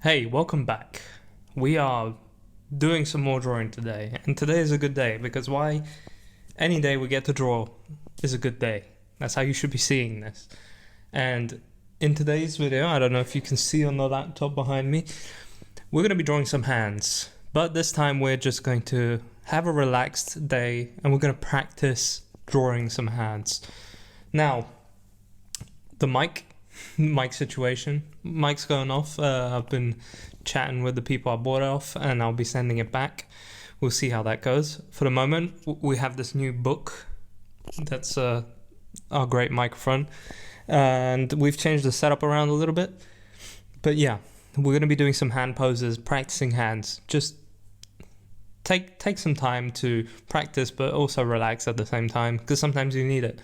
Hey, welcome back. We are doing some more drawing today, and today is a good day because why? Any day we get to draw is a good day. That's how you should be seeing this. And in today's video, I don't know if you can see on the laptop behind me, we're going to be drawing some hands. But this time we're just going to have a relaxed day and we're going to practice drawing some hands. Now, the mic situation. Mic's going off. I've been chatting with the people I bought it off and I'll be sending it back. We'll see how that goes. For the moment, we have this new book. That's our great microphone. And we've changed the setup around a little bit. But yeah, we're going to be doing some hand poses, practicing hands. Just take some time to practice, but also relax at the same time, because sometimes you need it.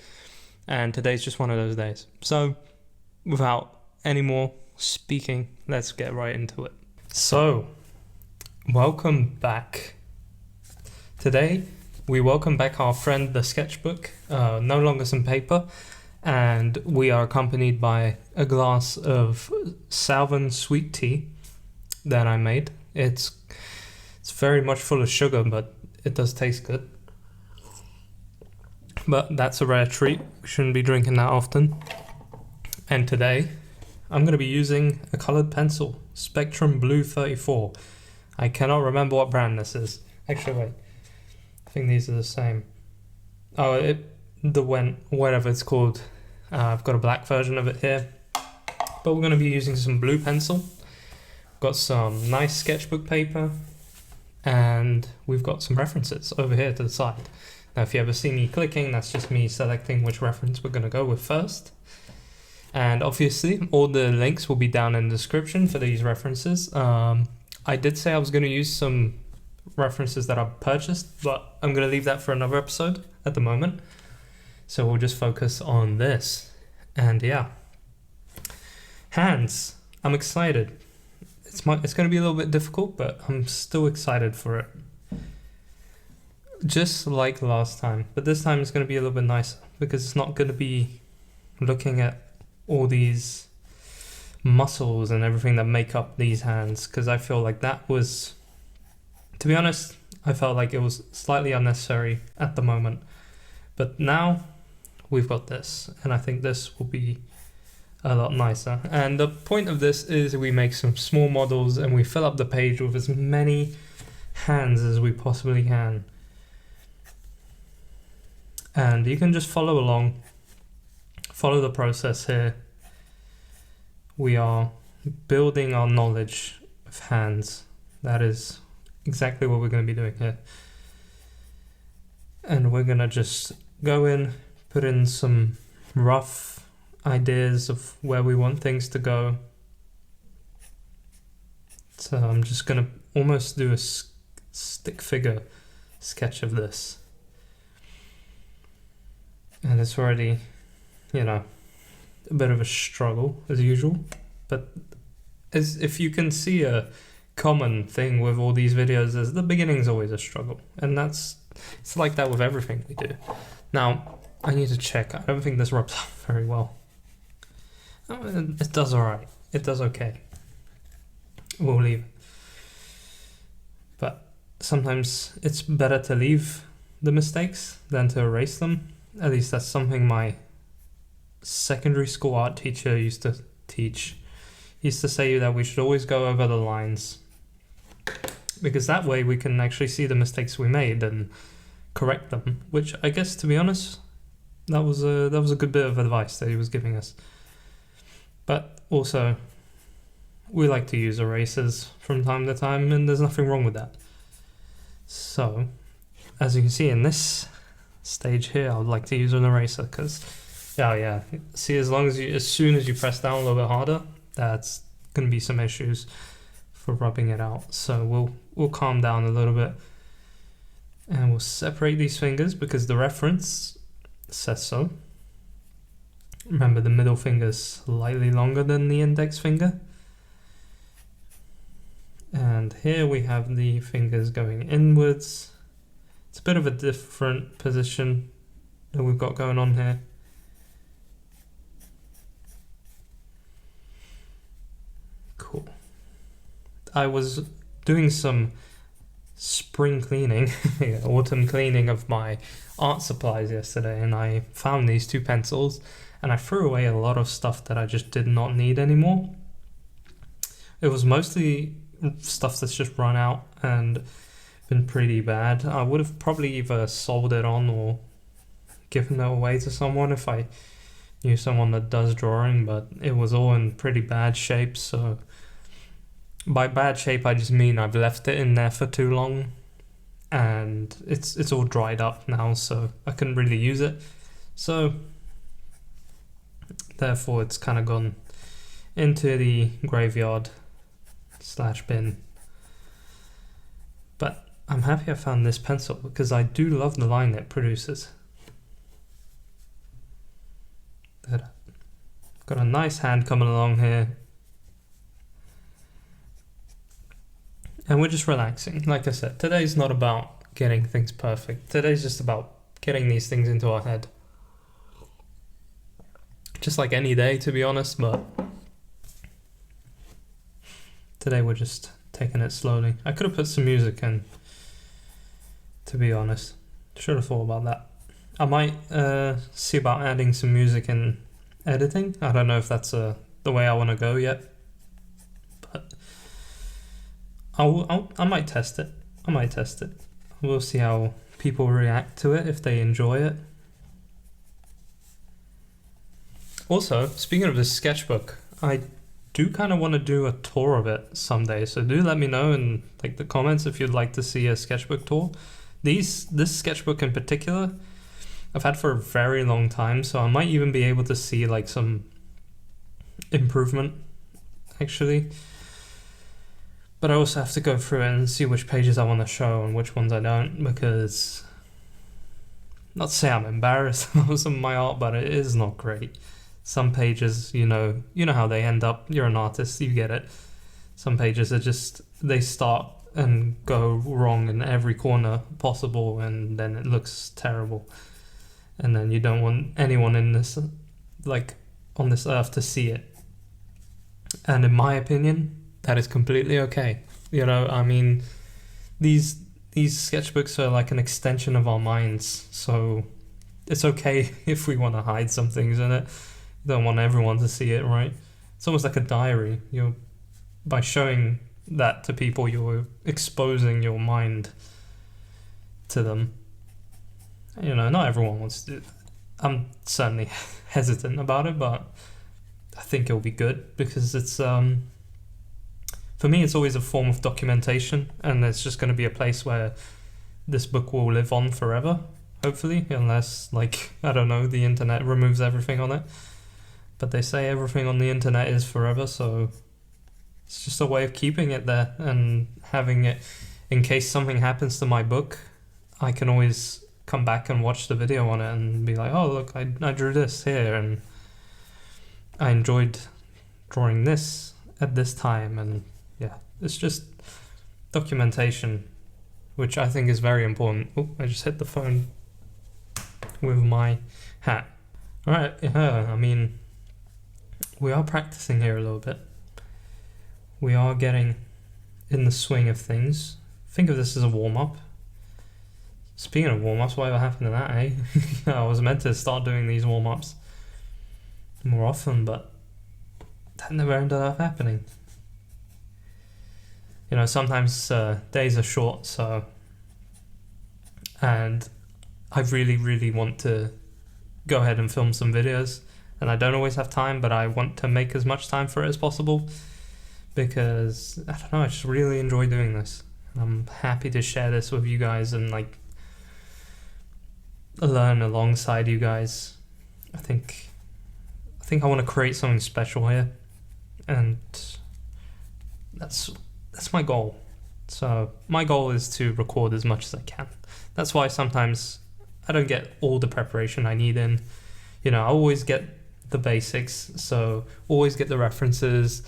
And today's just one of those days. So, without any more speaking, let's get right into it. So, welcome back. Today, we welcome back our friend the sketchbook, no longer some paper, and we are accompanied by a glass of Salvin sweet tea that I made. It's very much full of sugar, but it does taste good. But that's a rare treat. We shouldn't be drinking that often. And today, I'm going to be using a colored pencil, Spectrum Blue 34. I cannot remember what brand this is. Actually, wait. I think these are the same. Oh, whatever it's called. I've got a black version of it here. But we're going to be using some blue pencil. Got some nice sketchbook paper. And we've got some references over here to the side. Now, if you ever see me clicking, that's just me selecting which reference we're going to go with first. And obviously, all the links will be down in the description for these references. I did say I was going to use some references that I've purchased, but I'm going to leave that for another episode at the moment. So we'll just focus on this. And yeah. Hands. I'm excited. It's going to be a little bit difficult, but I'm still excited for it. Just like last time. But this time it's going to be a little bit nicer, because it's not going to be looking at all these muscles and everything that make up these hands, because I feel like that was, to be honest, I felt like it was slightly unnecessary at the moment. But now we've got this, and I think this will be a lot nicer. And the point of this is we make some small models and we fill up the page with as many hands as we possibly can. And you can just follow along. Follow the process here. We are building our knowledge of hands. That is exactly what we're going to be doing here. And we're going to just go in, put in some rough ideas of where we want things to go. So I'm just going to almost do a stick figure sketch of this. And it's already, a bit of a struggle as usual, but as if you can see, a common thing with all these videos is the beginning's always a struggle, and it's like that with everything we do. Now, I need to check. I don't think this rubs off very well. It does alright. It does okay. We'll leave it. But sometimes it's better to leave the mistakes than to erase them. At least that's something my secondary school art teacher used to teach. He used to say that we should always go over the lines, because that way we can actually see the mistakes we made and correct them, which I guess, to be honest, that was a good bit of advice that he was giving us. But also, we like to use erasers from time to time, and there's nothing wrong with that. So, as you can see in this stage here, I would like to use an eraser, because see, as soon as you press down a little bit harder, that's going to be some issues for rubbing it out. So we'll calm down a little bit, and we'll separate these fingers because the reference says so. Remember, the middle finger is slightly longer than the index finger. And here we have the fingers going inwards. It's a bit of a different position that we've got going on here. Cool. I was doing some spring cleaning, autumn cleaning of my art supplies yesterday, and I found these two pencils, and I threw away a lot of stuff that I just did not need anymore. It was mostly stuff that's just run out and been pretty bad. I would have probably either sold it on or given it away to someone if I knew someone that does drawing, but it was all in pretty bad shape. So by bad shape, I just mean I've left it in there for too long, and it's all dried up now, so I couldn't really use it. So therefore, it's kind of gone into the graveyard / bin. But I'm happy I found this pencil because I do love the line it produces. Got a nice hand coming along here. And we're just relaxing. Like I said, today's not about getting things perfect. Today's just about getting these things into our head. Just like any day, to be honest, but today we're just taking it slowly. I could have put some music in, to be honest. Should have thought about that. I might see about adding some music in editing. I don't know if that's the way I want to go yet, but I might test it. We'll see how people react to it, if they enjoy it. Also, speaking of this sketchbook, I do kind of want to do a tour of it someday. So do let me know in like the comments if you'd like to see a sketchbook tour. This sketchbook in particular, I've had for a very long time, so I might even be able to see like some improvement, actually. But I also have to go through it and see which pages I want to show and which ones I don't, because not to say I'm embarrassed of some of my art, but it is not great. Some pages, you know how they end up. You're an artist, you get it. Some pages are just, they start and go wrong in every corner possible, and then it looks terrible. And then you don't want anyone in this, like, on this earth to see it. And in my opinion, that is completely okay. I mean, these sketchbooks are like an extension of our minds, so it's okay if we want to hide some things in it. You don't want everyone to see it, right? It's almost like a diary. By showing that to people, you're exposing your mind to them. Not everyone wants to do that. I'm certainly hesitant about it, but I think it'll be good because it's, for me, it's always a form of documentation, and it's just going to be a place where this book will live on forever, hopefully, unless, I don't know, the internet removes everything on it. But they say everything on the internet is forever, so it's just a way of keeping it there and having it, in case something happens to my book, I can always come back and watch the video on it and be like, oh look, I drew this here, and I enjoyed drawing this at this time, and yeah, it's just documentation, which I think is very important. Oh, I just hit the phone with my hat. Alright, yeah, I mean, we are practicing here a little bit. We are getting in the swing of things. Think of this as a warm-up. Speaking of warm-ups, whatever happened to that, eh? I was meant to start doing these warm-ups more often, but that never ended up happening. Sometimes days are short, and I really, really want to go ahead and film some videos, and I don't always have time, but I want to make as much time for it as possible, because, I don't know, I just really enjoy doing this. I'm happy to share this with you guys and, learn alongside you guys. I think I want to create something special here, and that's my goal. So my goal is to record as much as I can. That's why sometimes I don't get all the preparation I need in. I always get the basics, so always get the references,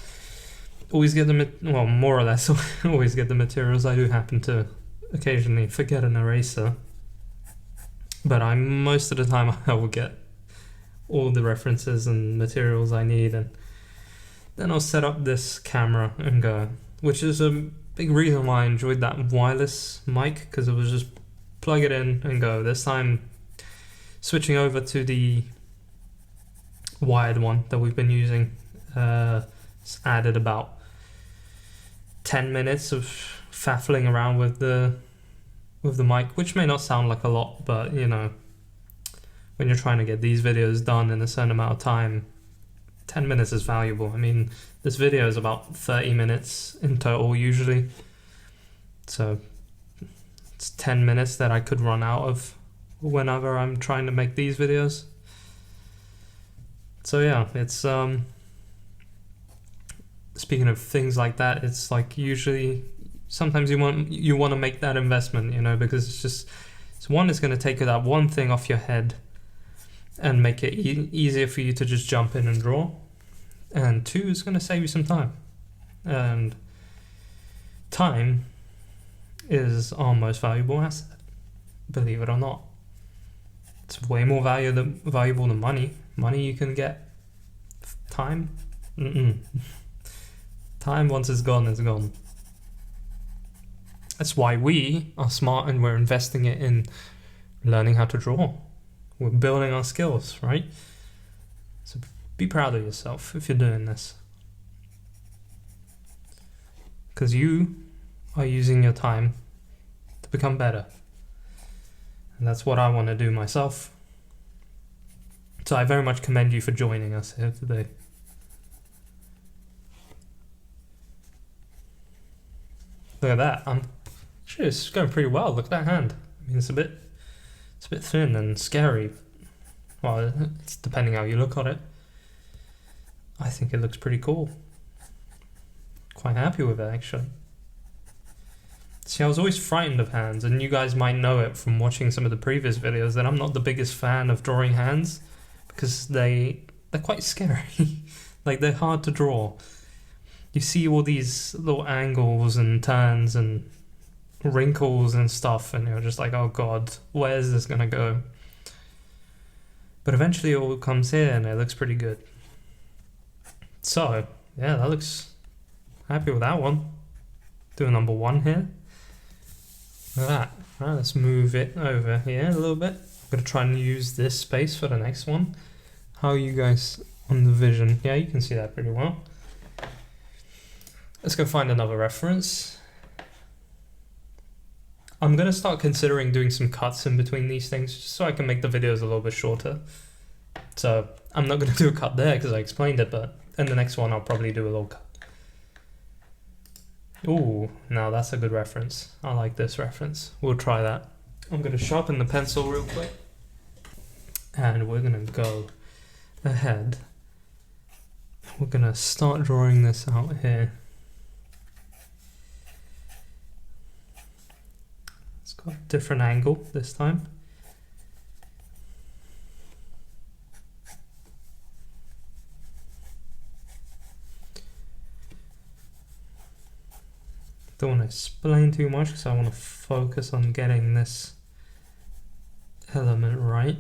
always get more or less always get the materials. I do happen to occasionally forget an eraser, but most of the time I will get all the references and materials I need, and then I'll set up this camera and go, which is a big reason why I enjoyed that wireless mic, because it was just plug it in and go. This time, switching over to the wired one that we've been using, it's added about 10 minutes of faffling around with the mic, which may not sound like a lot, but you know, when you're trying to get these videos done in a certain amount of time, 10 minutes is valuable. I mean, this video is about 30 minutes in total usually, so it's 10 minutes that I could run out of whenever I'm trying to make these videos. So yeah, it's speaking of things like that, it's like usually sometimes you want to make that investment, you know, because it's one, it's going to take that one thing off your head and make it easier for you to just jump in and draw, and two, it's going to save you some time, and time is our most valuable asset, believe it or not. It's way more valuable than money. Money you can get. Time? Time, once it's gone, it's gone. That's why we are smart and we're investing it in learning how to draw. We're building our skills, right? So be proud of yourself if you're doing this, because you are using your time to become better. And that's what I want to do myself. So I very much commend you for joining us here today. Look at that. Actually, it's going pretty well. Look at that hand. I mean, it's a bit thin and scary. Well, it's depending how you look at it. I think it looks pretty cool. Quite happy with it, actually. See, I was always frightened of hands, and you guys might know it from watching some of the previous videos that I'm not the biggest fan of drawing hands, because they're quite scary. Like, they're hard to draw. You see all these little angles and turns and wrinkles and stuff, and you're just like, oh god, where's this gonna go? But eventually it all comes here and it looks pretty good. So yeah, that looks happy with that one. Do a number one here. Look at that. Right, let's move it over here a little bit. I'm gonna try and use this space for the next one. How are you guys on the vision? Yeah, you can see that pretty well. Let's go find another reference. I'm gonna start considering doing some cuts in between these things, just so I can make the videos a little bit shorter. So I'm not gonna do a cut there because I explained it, but in the next one I'll probably do a little cut. Ooh, now that's a good reference. I like this reference. We'll try that. I'm gonna sharpen the pencil real quick, and we're gonna go ahead. We're gonna start drawing this out here. It's got a different angle this time. Don't want to explain too much because I want to focus on getting this element right.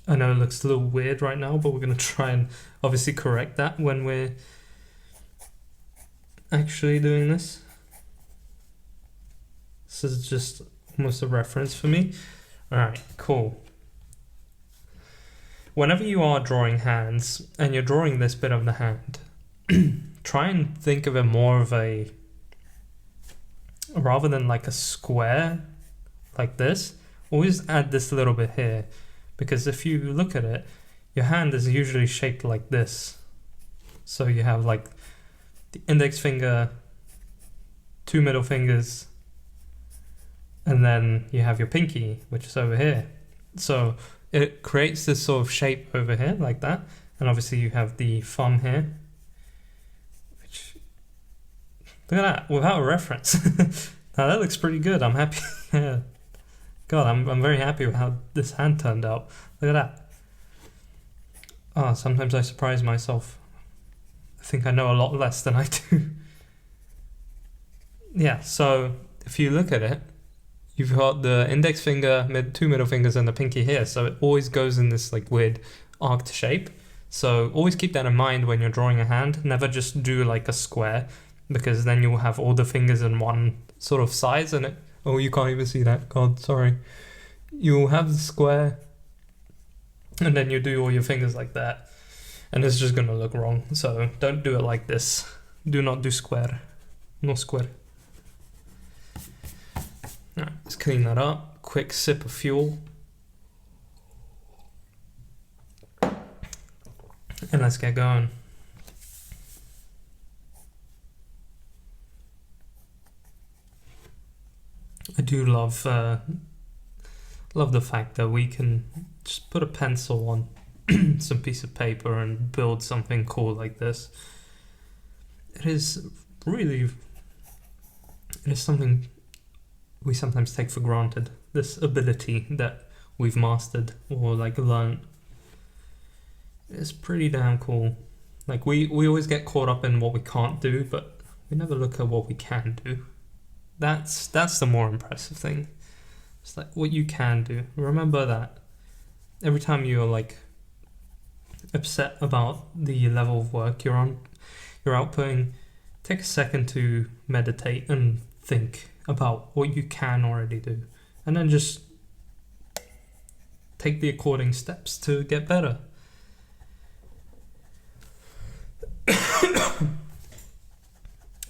I know it looks a little weird right now, but we're going to try and obviously correct that when we're actually doing this. This is just almost a reference for me. Alright, cool. Whenever you are drawing hands and you're drawing this bit of the hand, try and think of it more of a, rather than like a square like this, always add this little bit here. Because if you look at it, your hand is usually shaped like this. So you have like the index finger, two middle fingers, and then you have your pinky, which is over here. So it creates this sort of shape over here like that. And obviously you have the thumb here. Which, look at that, without a reference. Now that looks pretty good, I'm happy. Yeah. God, I'm very happy with how this hand turned out. Look at that. Sometimes I surprise myself. I think I know a lot less than I do. Yeah, so if you look at it, you've got the index finger, two middle fingers, and the pinky here. So it always goes in this like weird arced shape. So always keep that in mind when you're drawing a hand. Never just do like a square, because then you'll have all the fingers in one sort of size and it... Oh, you can't even see that. God, sorry. You'll have the square and then you do all your fingers like that. And it's just gonna look wrong. So don't do it like this. Do not do square. No square. Alright, let's clean that up. Quick sip of fuel. And let's get going. I do love the fact that we can just put a pencil on some piece of paper and build something cool like this. It is something we sometimes take for granted, this ability that we've mastered or like learned. It's pretty damn cool. Like we always get caught up in what we can't do, but we never look at what we can do. That's the more impressive thing. It's like what you can do. Remember that. Every time you're like upset about the level of work you're outputting, take a second to meditate and think about what you can already do. And then just take the according steps to get better.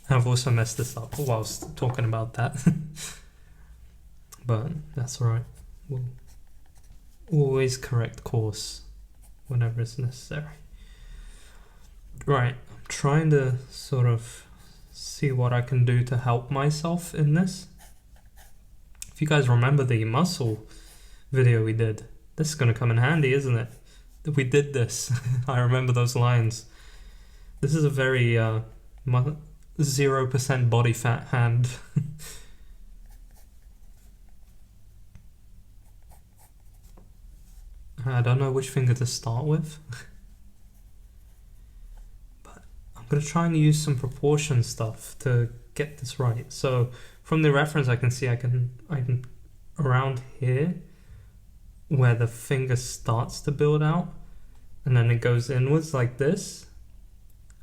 I've also messed this up whilst talking about that. But that's alright. We'll always correct course whenever it's necessary. Right, I'm trying to sort of see what I can do to help myself in this. If you guys remember the muscle video we did, this is going to come in handy, isn't it? We did this. I remember those lines. This is a very 0% body fat hand. I don't know which finger to start with. But I'm going to try and use some proportion stuff to get this right. So from the reference I can see I can around here where the finger starts to build out and then it goes inwards like this,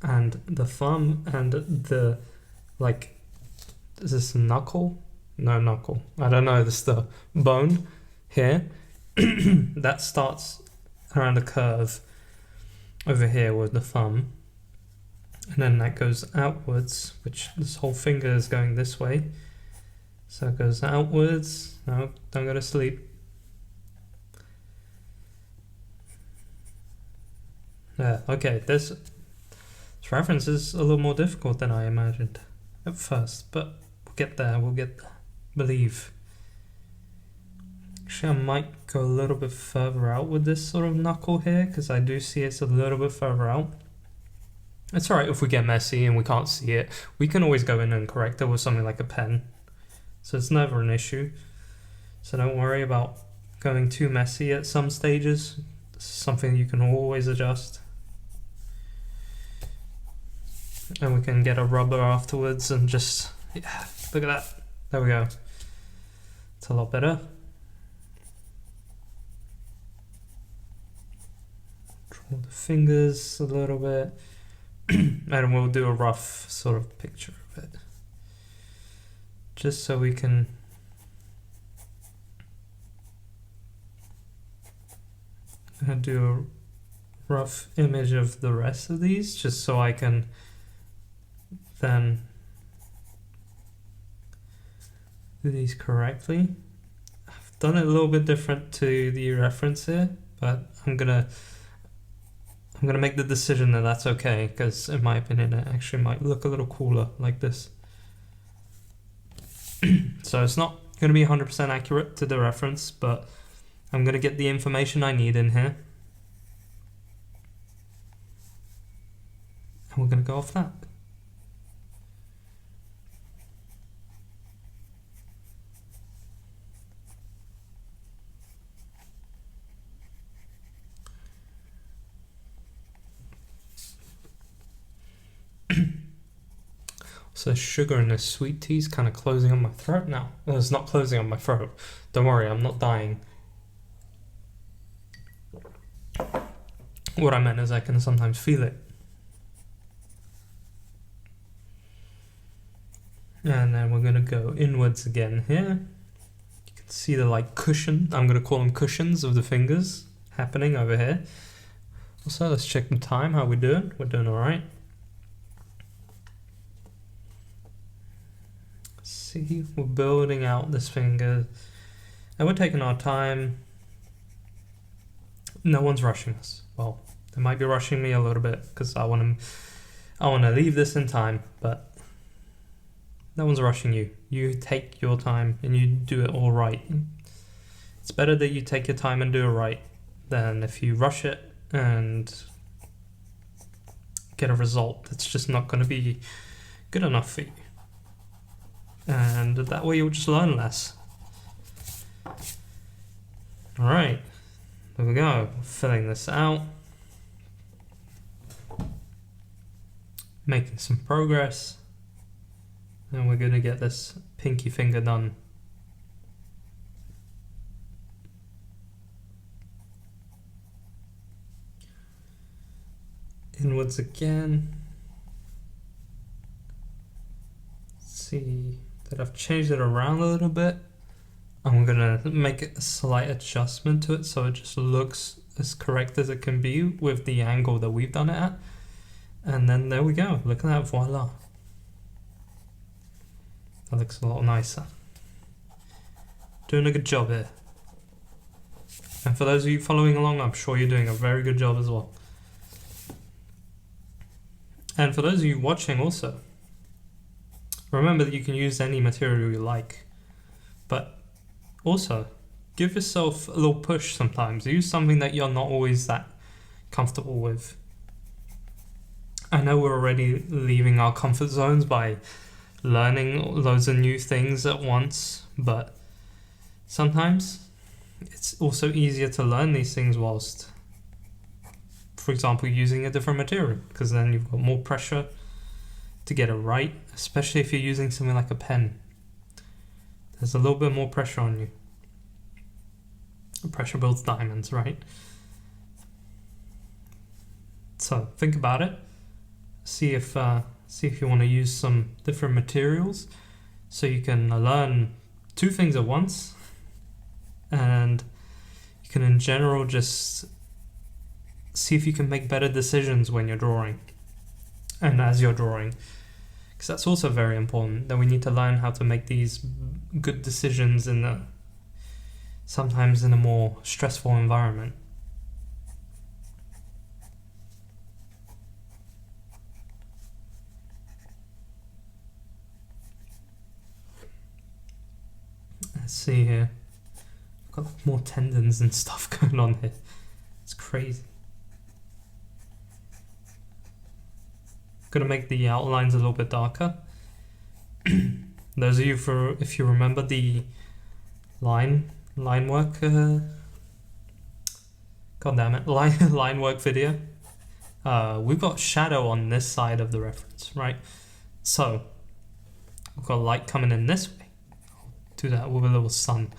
and the thumb and the like, is this knuckle? No, knuckle. I don't know, this is the bone here. That starts around a curve over here with the thumb, and then that goes outwards, which this whole finger is going this way, so it goes outwards. No, don't go to sleep. Yeah, okay, this reference is a little more difficult than I imagined at first, but we'll get there, believe. Actually, I might go a little bit further out with this sort of knuckle here, because I do see it's a little bit further out. It's alright if we get messy and we can't see it. We can always go in and correct it with something like a pen. So it's never an issue. So don't worry about going too messy at some stages. This is something you can always adjust. And we can get a rubber afterwards and just, yeah, look at that. There we go. It's a lot better. Draw the fingers a little bit. And we'll do a rough sort of picture of it. Just so we can do a rough image of the rest of these, just so I can then do these correctly. I've done it a little bit different to the reference here, but I'm gonna make the decision that that's okay, because in my opinion it actually might look a little cooler like this. So it's not going to be 100% accurate to the reference, but I'm going to get the information I need in here. And we're going to go off that. So sugar in this sweet tea is kind of closing on my throat now. Well, it's not closing on my throat. Don't worry, I'm not dying. What I meant is I can sometimes feel it. And then we're going to go inwards again here. You can see the like cushion, I'm going to call them cushions of the fingers happening over here. Also, let's check the time, how we doing? We're doing alright. See, we're building out this finger and we're taking our time. No one's rushing us. Well, they might be rushing me a little bit because I want to leave this in time, but no one's rushing you. You take your time and you do it all right. It's better that you take your time and do it right than if you rush it and get a result that's just not going to be good enough for you. And that way you'll just learn less. Alright, there we go. Filling this out. Making some progress. And we're going to get this pinky finger done. Inwards again. Let's see that I've changed it around a little bit. I'm going to make a slight adjustment to it so it just looks as correct as it can be with the angle that we've done it at. And then there we go. Look at that, voila. That looks a lot nicer. Doing a good job here. And for those of you following along, I'm sure you're doing a very good job as well. And for those of you watching also, remember that you can use any material you like. But also, give yourself a little push sometimes. Use something that you're not always that comfortable with. I know we're already leaving our comfort zones by learning loads of new things at once, but sometimes it's also easier to learn these things whilst, for example, using a different material, because then you've got more pressure to get it right, especially if you're using something like a pen. There's a little bit more pressure on you. Pressure builds diamonds, right? So think about it. See if you want to use some different materials so you can learn two things at once, and you can in general just see if you can make better decisions when you're drawing and as you're drawing, because that's also very important, that we need to learn how to make these good decisions sometimes in a more stressful environment. Let's see here. I've got more tendons and stuff going on here. It's crazy. Gonna make the outlines a little bit darker. Those of you, if you remember the line work, god damn it, line work video, we've got shadow on this side of the reference, right? So we've got light coming in this way. Do that with a little sun.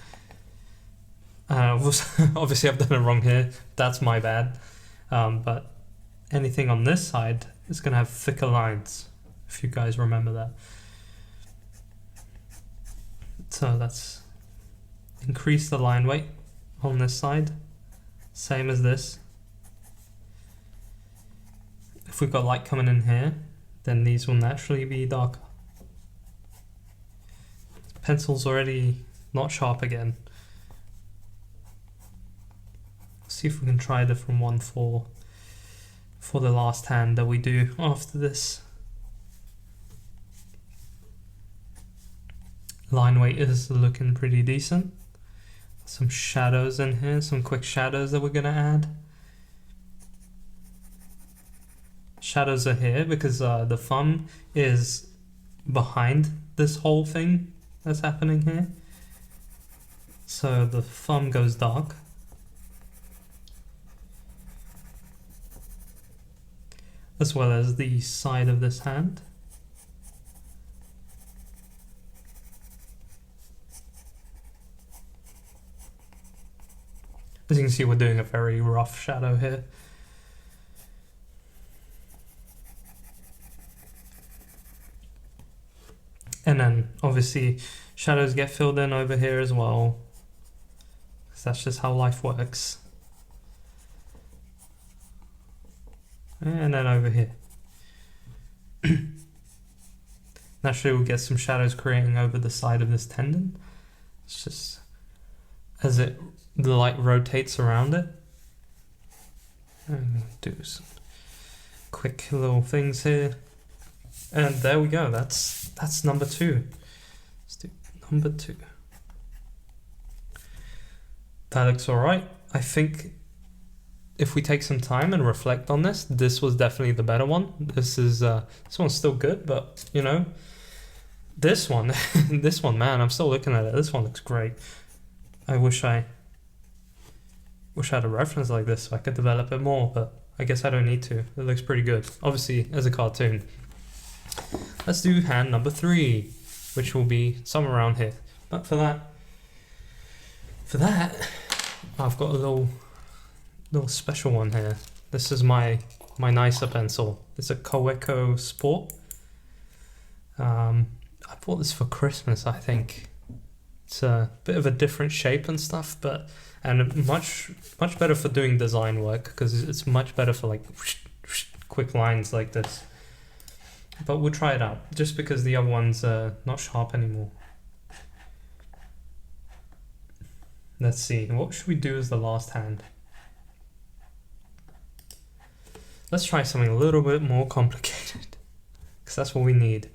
Obviously I've done it wrong here, that's my bad, but anything on this side is going to have thicker lines, if you guys remember that. So let's increase the line weight on this side, same as this. If we've got light coming in here, then these will naturally be darker. Pencil's already not sharp again. See if we can try a different one for the last hand that we do after this. Line weight is looking pretty decent. Some shadows in here, some quick shadows that we're gonna add. Shadows are here because the thumb is behind this whole thing that's happening here. So the thumb goes dark. As well as the side of this hand. As you can see, we're doing a very rough shadow here. And then obviously shadows get filled in over here as well, because that's just how life works. And then over here. Naturally we'll get some shadows creating over the side of this tendon. It's just as the light rotates around it. And do some quick little things here. And there we go, that's number 2. Let's do number 2. That looks alright. I think if we take some time and reflect on this, this was definitely the better one. This one's still good, but you know, this one, this one, man, I'm still looking at it. This one looks great. I wish I had a reference like this so I could develop it more, but I guess I don't need to. It looks pretty good. Obviously, as a cartoon. Let's do hand number 3, which will be somewhere around here. But for that, I've got a little special one here. This is my nicer pencil. It's a Kaweco Sport. I bought this for Christmas, I think. It's a bit of a different shape and stuff, and much better for doing design work, because it's much better for like quick lines like this. But we'll try it out, just because the other one's not sharp anymore. Let's see, what should we do as the last hand? Let's try something a little bit more complicated, because that's what we need.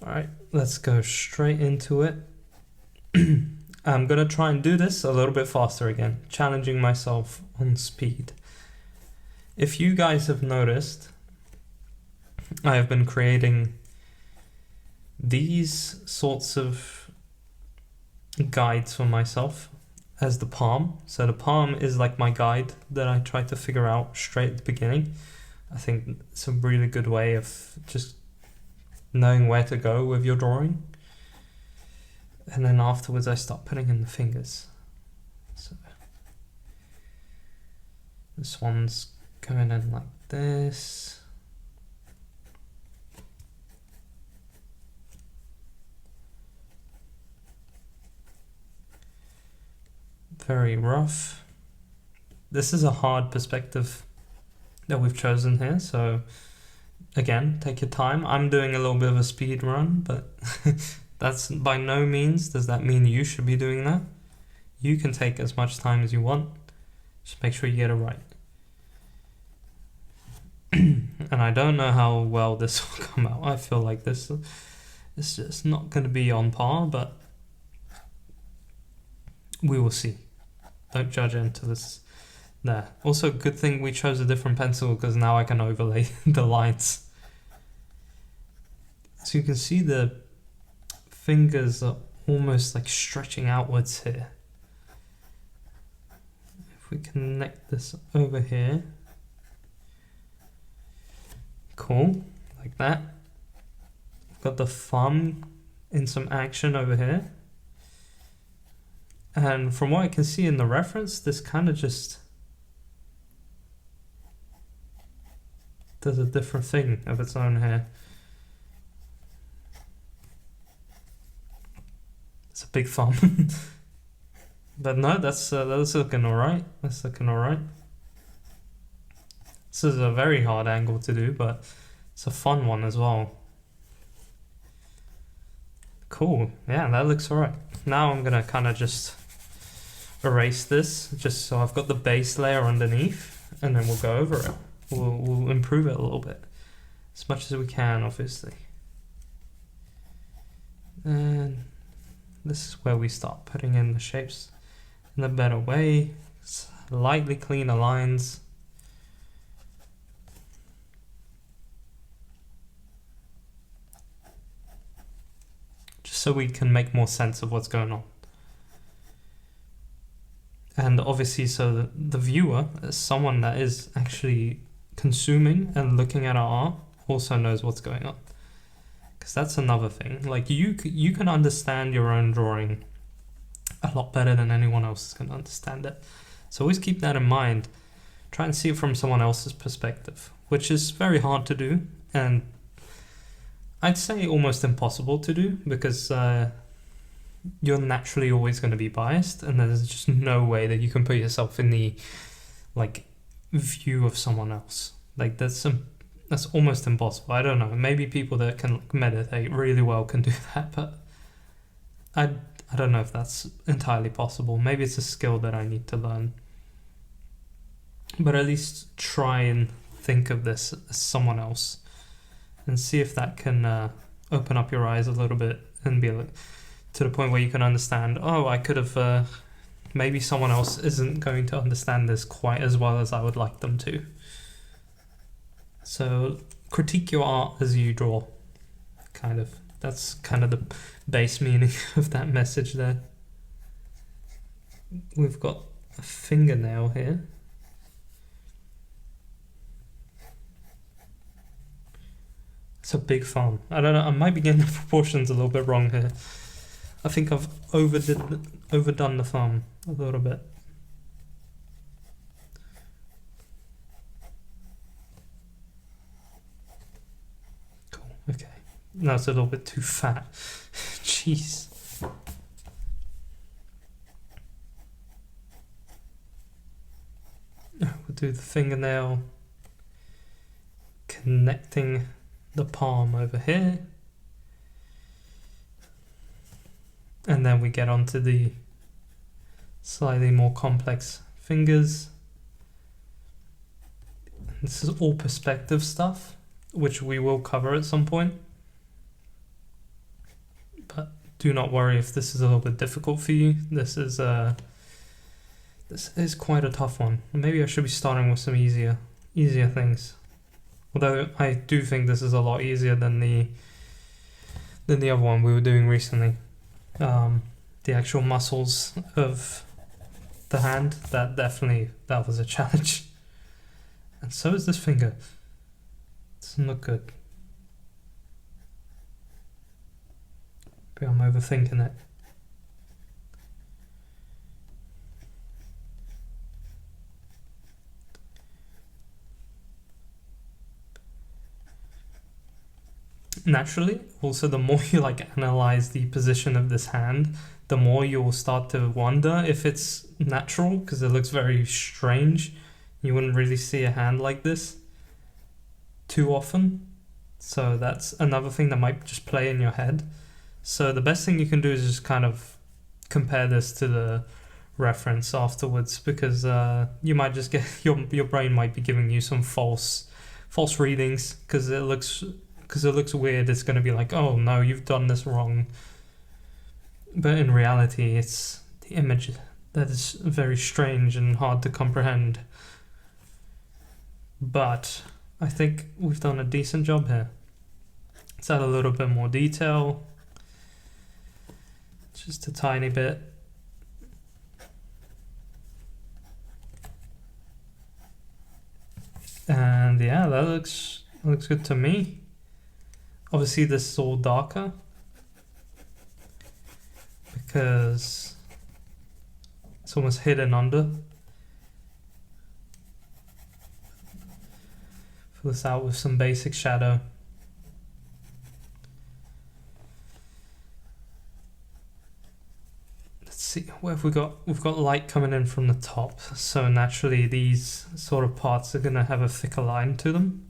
Alright, let's go straight into it. I'm gonna try and do this a little bit faster again, challenging myself on speed. If you guys have noticed, I have been creating these sorts of guides for myself as the palm. So the palm is like my guide that I try to figure out straight at the beginning. I think it's a really good way of just knowing where to go with your drawing. And then afterwards I start putting in the fingers. So this one's going in like this. Very rough. This is a hard perspective that we've chosen here, so again, take your time. I'm doing a little bit of a speed run, but that's by no means does that mean you should be doing that. You can take as much time as you want. Just make sure you get it right. And I don't know how well this will come out. I feel like this is just not going to be on par, but we will see. Don't judge into this there. Also, good thing we chose a different pencil, because now I can overlay the lines. So you can see the fingers are almost like stretching outwards here. If we connect this over here. Cool, like that. I've got the thumb in some action over here. And from what I can see in the reference, this kind of just does a different thing of its own here. It's a big thumb. But no, that's looking alright. That's looking alright. This is a very hard angle to do, but it's a fun one as well. Cool, yeah, that looks alright. Now I'm gonna kind of just erase this, just so I've got the base layer underneath, and then we'll go over it. We'll improve it a little bit, as much as we can, obviously. And this is where we start putting in the shapes in a better way, slightly cleaner lines. Just so we can make more sense of what's going on. And obviously, so the viewer, as someone that is actually consuming and looking at our art, also knows what's going on. Because that's another thing. Like you can understand your own drawing a lot better than anyone else is going to understand it. So always keep that in mind. Try and see it from someone else's perspective, which is very hard to do, and I'd say almost impossible to do, because you're naturally always going to be biased, and there's just no way that you can put yourself in the like view of someone else. Like that's almost impossible. I don't know. Maybe people that can like meditate really well can do that, but I don't know if that's entirely possible. Maybe it's a skill that I need to learn. But at least try and think of this as someone else, and see if that can open up your eyes a little bit and be like, to the point where you can understand, oh, I could have, maybe someone else isn't going to understand this quite as well as I would like them to. So critique your art as you draw, kind of. That's kind of the base meaning of that message there. We've got a fingernail here. It's a big farm. I don't know, I might be getting the proportions a little bit wrong here. I think I've overdone the farm a little bit. Cool, okay. Now it's a little bit too fat. Jeez. We'll do the fingernail connecting the palm over here, and then we get onto the slightly more complex fingers. This is all perspective stuff, which we will cover at some point, but do not worry if this is a little bit difficult for you. This is quite a tough one. Maybe I should be starting with some easier things. Although I do think this is a lot easier than the other one we were doing recently. The actual muscles of the hand, that was a challenge. And so is this finger. Doesn't look good. Maybe I'm overthinking it. Naturally, also the more you like analyze the position of this hand, the more you will start to wonder if it's natural, because it looks very strange. You wouldn't really see a hand like this too often. So that's another thing that might just play in your head. So the best thing you can do is just kind of compare this to the reference afterwards, because you might just get your brain might be giving you some false readings, because it looks weird. It's going to be like, oh no, you've done this wrong. But in reality, it's the image that is very strange and hard to comprehend. But I think we've done a decent job here. Let's add a little bit more detail. Just a tiny bit. And yeah, that looks good to me. Obviously this is all darker because it's almost hidden under. Fill this out with some basic shadow. Let's see, what have we got? We've got light coming in from the top, so naturally these sort of parts are going to have a thicker line to them.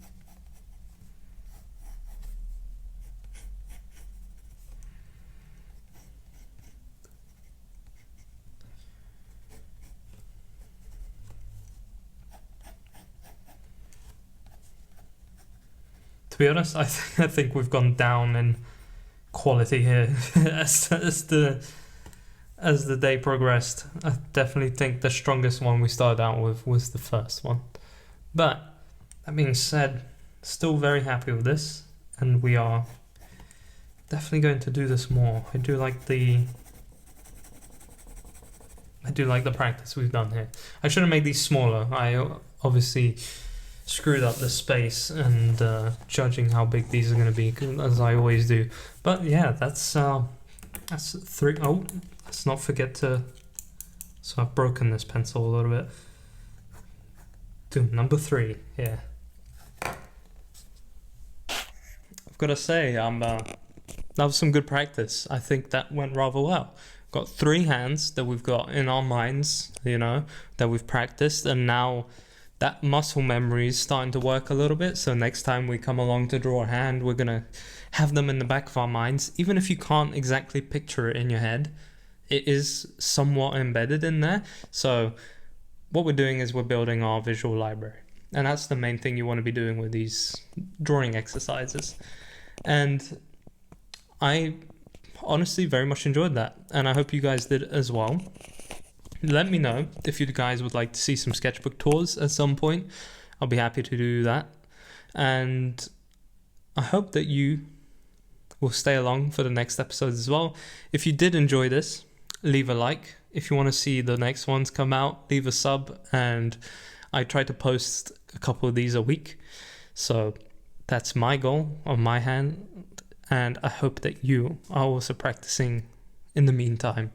To be honest, I think we've gone down in quality here as the day progressed. I definitely think the strongest one we started out with was the first one. But that being said, still very happy with this, and we are definitely going to do this more. I do like the practice we've done here. I should have made these smaller. I obviously screwed up the space and judging how big these are going to be, as I always do. But yeah, that's 3. Oh, let's not forget to So I've broken this pencil a little bit. Dude, number 3, yeah. I've got to say, that was some good practice. I think that went rather well. Got 3 hands that we've got in our minds, that we've practiced, and now that muscle memory is starting to work a little bit. So next time we come along to draw a hand, we're gonna have them in the back of our minds. Even if you can't exactly picture it in your head, it is somewhat embedded in there. So what we're doing is we're building our visual library, and that's the main thing you want to be doing with these drawing exercises. And I honestly very much enjoyed that, and I hope you guys did as well. Let me know if you guys would like to see some sketchbook tours at some point. I'll be happy to do that. And I hope that you will stay along for the next episodes as well. If you did enjoy this, leave a like. If you want to see the next ones come out, leave a sub. And I try to post a couple of these a week. So that's my goal on my hand. And I hope that you are also practicing in the meantime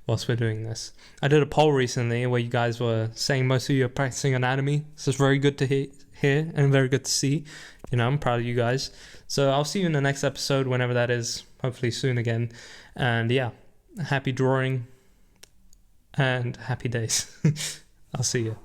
whilst we're doing this. I did a poll recently where you guys were saying most of you are practicing anatomy. So it's very good to hear and very good to see. I'm proud of you guys. So I'll see you in the next episode, whenever that is, hopefully soon again. And yeah, happy drawing and happy days. I'll see you.